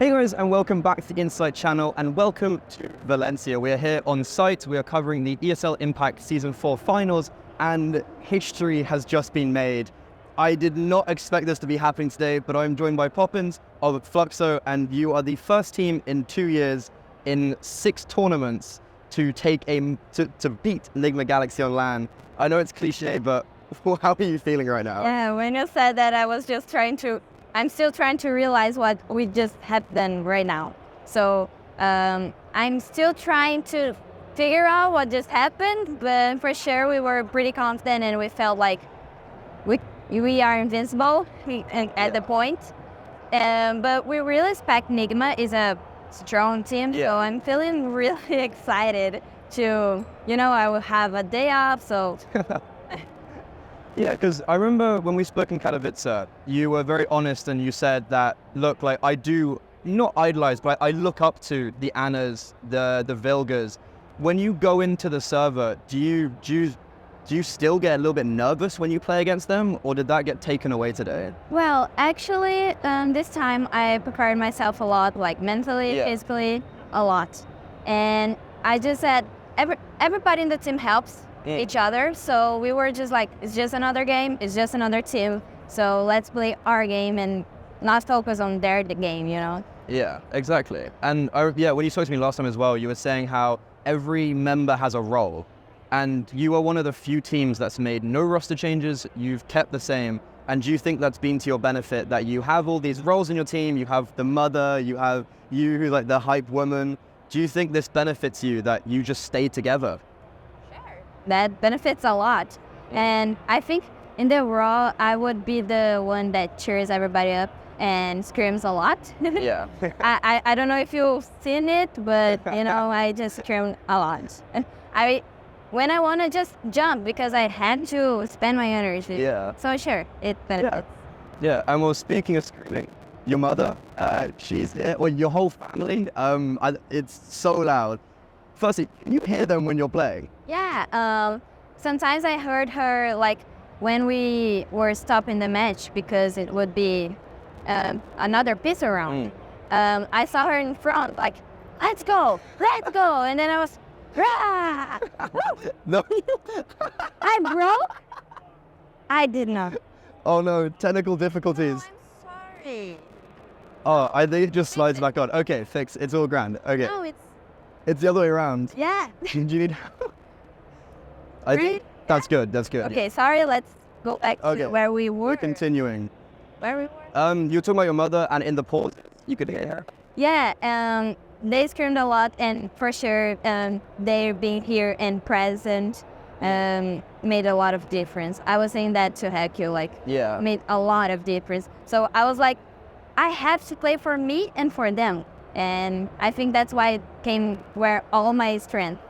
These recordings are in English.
Hey guys, and welcome back to the INSITE channel, and welcome to Valencia. We are here on site. We are covering the ESL Impact Season 4 finals, and history has just been made. I did not expect this to be happening today, but I'm joined by Poppins of Fluxo, and you are the first team in 2 years in 6 tournaments to take to beat Nigma Galaxy on LAN. I know it's cliche, but how are you feeling right now? Yeah, when you said that, I'm still trying to realize what we just happened right now. So I'm still trying to figure out what just happened, but for sure we were pretty confident and we felt like we are invincible at the point. But we really expect Nigma is a strong team, so I'm feeling really excited to, I will have a day off, so... Yeah, because I remember when we spoke in Katowice, you were very honest and you said that, look, like I do not idolize, but I look up to the Annas, the Vilgas. When you go into the server, do you still get a little bit nervous when you play against them, or did that get taken away today? Well, actually, this time I prepared myself a lot, like mentally, physically, a lot. And I just said, everybody in the team helps each other, so we were just like, it's just another game, it's just another team, so let's play our game and not focus on the game, Yeah, exactly. And when you spoke to me last time as well, you were saying how every member has a role, and you are one of the few teams that's made no roster changes. You've kept the same. And do you think that's been to your benefit, that you have all these roles in your team? You have the mother, you have you who's like the hype woman. Do you think this benefits you, that you just stay together? That benefits a lot. And I think in the role, I would be the one that cheers everybody up and screams a lot. Yeah. I don't know if you've seen it, but I just scream a lot. When I want to just jump because I had to spend my energy. Yeah. So sure, it benefits. Yeah, and well, speaking of screaming, your mother, she's here, or your whole family, it's so loud. Firstly, can you hear them when you're playing? Yeah, sometimes I heard her like when we were stopping the match because it would be another piece around. I saw her in front like, let's go, and then I was, rah! No. I broke? I did not. Oh no, technical difficulties. Oh, I'm sorry. Oh, I think it just slides back on. Okay, fix, it's all grand. Okay. No, It's the other way around. Yeah. Do you need help? I think that's good. Okay, sorry, let's go back to where we were. We're continuing. Where we were? You were talking about your mother, and in the pause, you could hear her. Yeah, they screamed a lot, and for sure, they being here and present made a lot of difference. I was saying that to Hekyu, made a lot of difference. So I was like, I have to play for me and for them. And I think that's why it came where all my strength.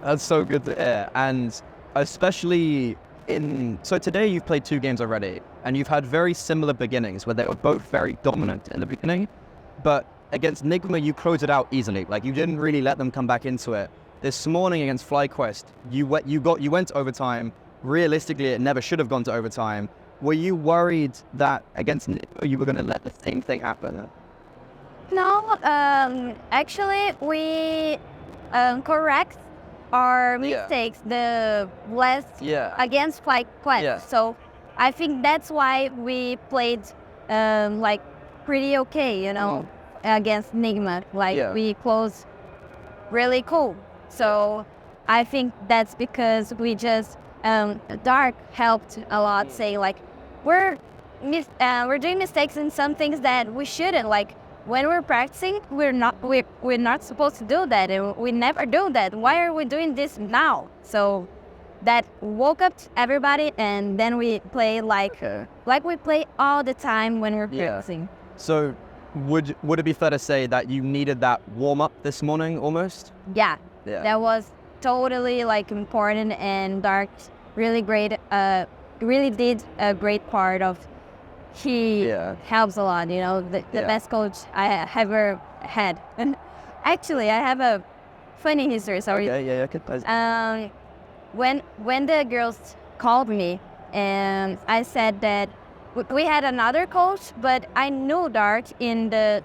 That's so good to hear. And especially so today you've played 2 games already, and you've had very similar beginnings where they were both very dominant in the beginning, but against Nigma you closed it out easily. Like, you didn't really let them come back into it. This morning against FlyQuest, you went to overtime. Realistically, it never should have gone to overtime. Were you worried that against Nigma you were going to let the same thing happen? No, actually, we correct our mistakes the last against FlyQuest. So I think that's why we played pretty okay, against Nigma. We closed really cool. So I think that's because we just Dark helped a lot. Say we're doing mistakes in some things that we shouldn't. When we're practicing, we're not supposed to do that, and we never do that. Why are we doing this now? So that woke up everybody, and then we play like we play all the time when we're practicing. So would it be fair to say that you needed that warm up this morning almost? Yeah. That was totally important, and Dark really really did a great part of. He helps a lot, the best coach I have ever had. Actually, I have a funny history, sorry. Okay, when the girls called me, and I said that we had another coach, but I knew Dark in the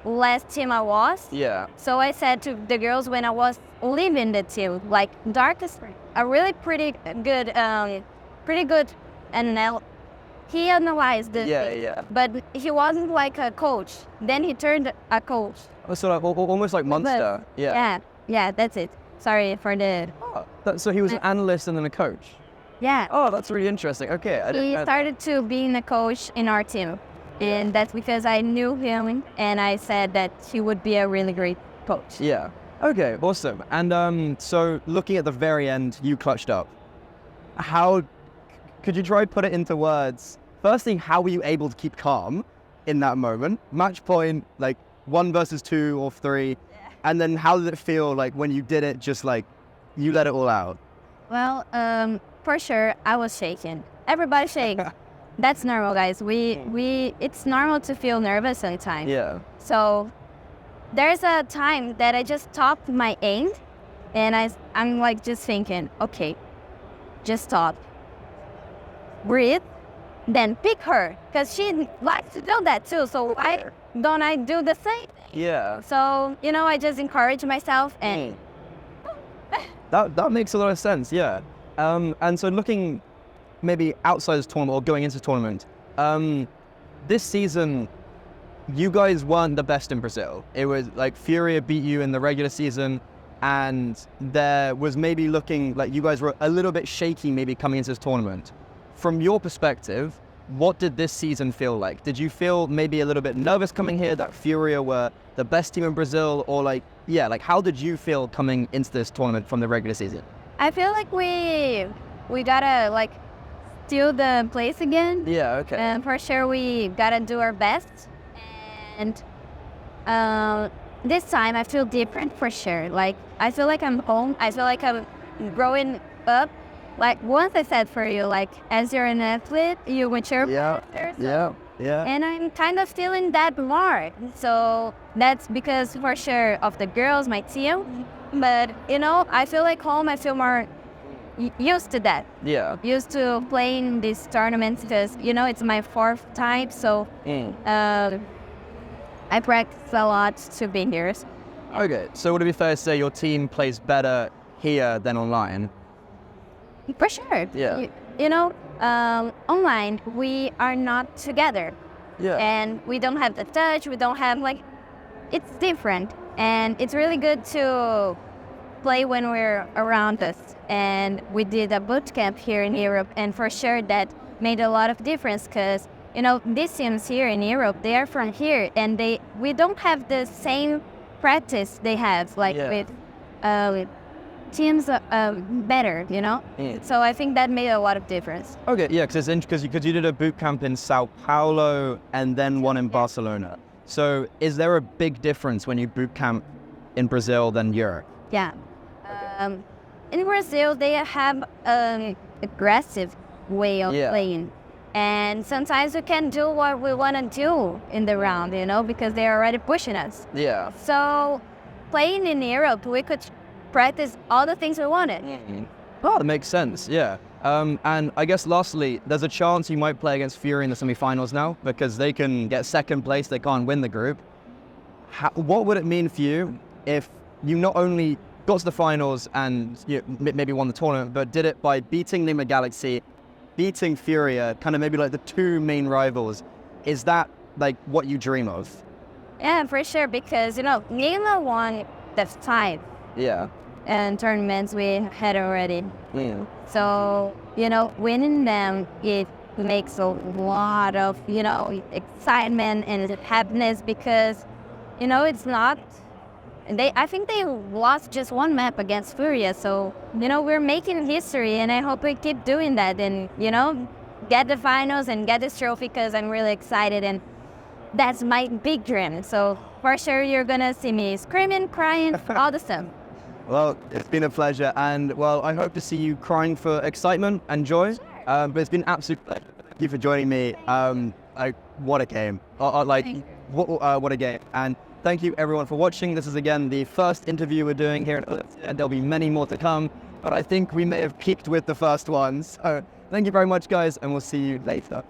last team I was. Yeah. So I said to the girls when I was leaving the team, like, Dark is a really pretty good, and he analyzed the thing, but he wasn't like a coach. Then he turned a coach. Oh, so like, almost like Monster. Yeah, that's it. Sorry for the... Oh, so he was an analyst and then a coach? Yeah. Oh, that's really interesting. Okay. He started to being a coach in our team. And that's because I knew him and I said that he would be a really great coach. Yeah. Okay, awesome. And so looking at the very end, you clutched up. How could you try put it into words? Firstly, how were you able to keep calm in that moment? Match point, like 1 versus 2 or 3. Yeah. And then how did it feel like when you did it, just like you let it all out? Well, for sure, I was shaking. Everybody shakes. That's normal, guys. It's normal to feel nervous sometimes. Yeah. So there's a time that I just stopped my aim and I'm like just thinking, okay, just stop. Breathe, then pick her. Because she likes to do that too. So why don't I do the same? Yeah. So, I just encourage myself and... That makes a lot of sense, yeah. And so looking maybe outside this tournament or going into the tournament, this season, you guys weren't the best in Brazil. It was like Furia beat you in the regular season, and there was maybe looking like you guys were a little bit shaky maybe coming into this tournament. From your perspective, what did this season feel like? Did you feel maybe a little bit nervous coming here that Furia were the best team in Brazil, or like how did you feel coming into this tournament from the regular season? I feel like we gotta like steal the place again. Yeah, okay. And for sure we gotta do our best. And this time I feel different for sure. Like I feel like I'm home. I feel like I'm growing up. Like once I said for you, like as you're an athlete, you mature faster. Yeah. And I'm kind of feeling that more. So that's because for sure of the girls, my team. But I feel like home. I feel more used to that. Yeah. Used to playing these tournaments because it's my 4th time. So I practice a lot to be here. Okay. So would it be fair to say your team plays better here than online? For sure. Yeah. Online we are not together. Yeah. And we don't have the touch. We don't have it's different, and it's really good to play when we're around us. And we did a boot camp here in Europe, and for sure that made a lot of difference because these teams here in Europe, they are from here, and we don't have the same practice they have with teams better, So I think that made a lot of difference. Okay, yeah, because you did a boot camp in Sao Paulo and then one in Barcelona. So is there a big difference when you boot camp in Brazil than Europe? Yeah. In Brazil, they have an aggressive way of playing. And sometimes we can't do what we want to do in the round, because they're already pushing us. Yeah. So playing in Europe, we could practice all the things we wanted. Mm-hmm. Oh, that makes sense, yeah. And I guess lastly, there's a chance you might play against Furia in the semifinals now because they can get 2nd place, they can't win the group. What would it mean for you if you not only got to the finals and maybe won the tournament, but did it by beating Nigma Galaxy, beating Furia, kind of maybe like the 2 main rivals? Is that like what you dream of? Yeah, for sure, because Nigma won the 5 and tournaments we had already. Yeah. So, winning them, it makes a lot of, excitement and happiness because, it's not, I think they lost just 1 map against Furia. So, we're making history, and I hope we keep doing that and, get the finals and get this trophy because I'm really excited, and that's my big dream. So for sure you're gonna see me screaming, crying, all the stuff. Well, it's been a pleasure, and well, I hope to see you crying for excitement and joy. Sure. But it's been an absolute pleasure. Thank you for joining me. What a game! What a game! And thank you everyone for watching. This is again the first interview we're doing here, and there'll be many more to come. But I think we may have peaked with the first one. So thank you very much, guys, and we'll see you later.